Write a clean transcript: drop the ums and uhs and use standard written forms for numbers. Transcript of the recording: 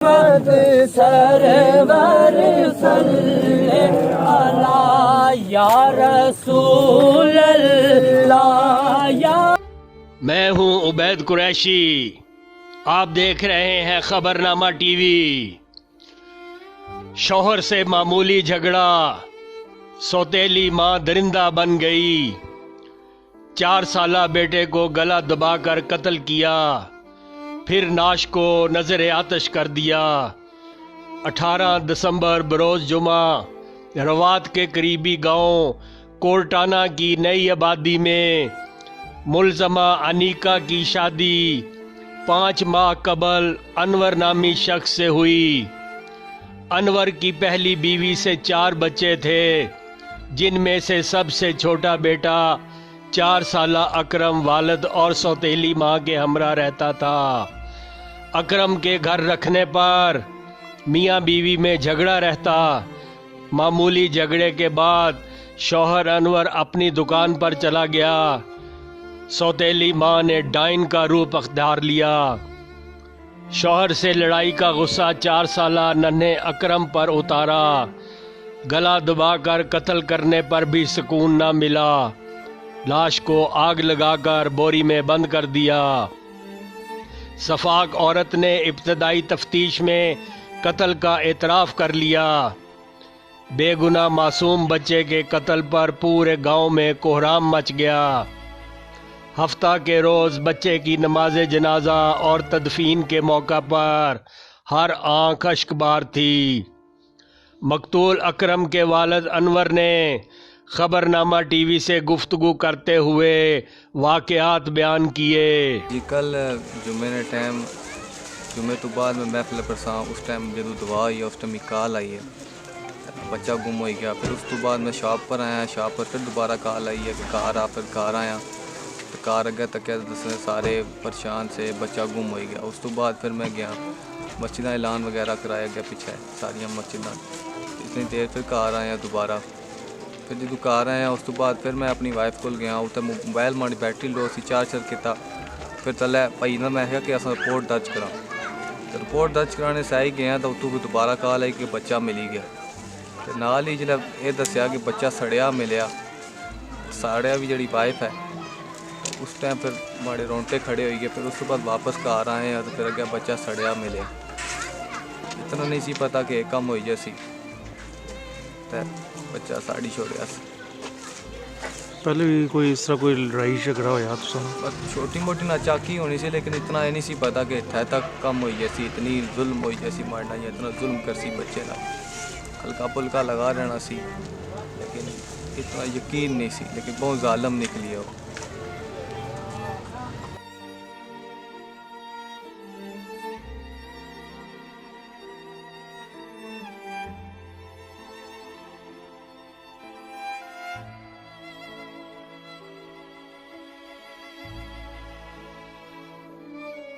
Server सल्ले अला या रसूल अल्लाह या। मैं हूं उबैद कुरैशी, आप देख रहे हैं खबरनामा टीवी। शौहर से मामूली झगड़ा, सौतेली मां दरिंदा बन गई। 4 साला बेटे को गला दबाकर कत्ल किया, फिर नाश को नजर आतश कर दिया। 18 दिसंबर बरोज जुमा रवात के करीबी गांव कोर्टाना की नई आबादी में मुलजमा अनीका की शादी 5 माह कबल अनवर नामी शख्स से हुई। अनवर की पहली बीवी से 4 बच्चे थे, जिनमें से सबसे छोटा बेटा 4 साला अकरम वालिद और सौतेली माँ के हमरा रहता था। अकरम के घर रखने पर मियाँ बीवी में झगड़ा रहता। मामूली झगड़े के बाद शौहर अनवर अपनी दुकान पर चला गया। सौतेली माँ ने डाइन का रूप अख्तियार लिया। शौहर से लड़ाई का गुस्सा 4 साला नन्हे अकरम पर उतारा। गला दबाकर कत्ल करने पर भी सुकून न मिला। लाश को आग लगाकर बोरी में बंद कर दिया। सफाक औरत ने इब्तदाई तफ्तीश में कत्ल का एतराफ़ कर लिया। बेगुनाह मासूम बच्चे के कत्ल पर पूरे गांव में कोहराम मच गया। हफ्ता के रोज़ बच्चे की नमाज जनाजा और तदफीन के मौका पर हर आंख अश्कबार थी। मकतूल अकरम के वालिद अनवर ने खबरनामा टीवी से गुफ्तगू करते हुए वाक़यात बयान किए। जी कल जुमे ने टाइम जुमे तो बाद में महफिल परसा उस टाइम जो दुआ आई है उस टाइम कॉल आई है बच्चा गुम हो गया। फिर उस तो बाद मैं शॉप पर आया, शॉप पर फिर दोबारा कॉल आई है कि कार आ। फिर कार आया तो कार अगे तक सारे परेशान से बच्चा गुम हो गया। उस तो बाद फिर मैं गया मस्जिद ऐलान वगैरह कराया गया, पीछे सारिया मस्जिद। इतनी देर फिर कार आया दोबारा। फिर जो कार आया उस तो बाद फिर मैं अपनी वाइफ को गया, उत्तर मोबाइल माड़ी बैटरी लो सी चार्जर किया। फिर चल भाई ना मैं कि अस रिपोर्ट दर्ज करा। तो रिपोर्ट दर्ज कराने से आई गया तो उतों भी दोबारा कॉल आई कि बच्चा मिली गया। तो नाल ही जिला ये दसिया कि बच्चा सड़िया मिलया। साड़िया भी जी वाइफ है। तो उस टाइम फिर माड़े रोंटे खड़े हो गए। फिर उस तो बाद वापस घर आए हैं तो फिर अगर बच्चा सड़िया मिले। इतना नहीं सी पता कि एक कम हो जैसी तो बच्चा साड़ी छोड़िया। पहले भी कोई इस तरह कोई लड़ाई झगड़ा होया तो बस छोटी मोटी नाचाकी होनी सी, लेकिन इतना ये नहीं सी पता कि इतना तक कम हो जैसी, इतनी जुल्म हो जैसी मारना या इतना जुल्म कर सी बच्चे ना। हल्का पुल्का लगा रहना सी, लेकिन इतना यकीन नहीं सी, लेकिन बहुत ज़ालिम निकली है वो।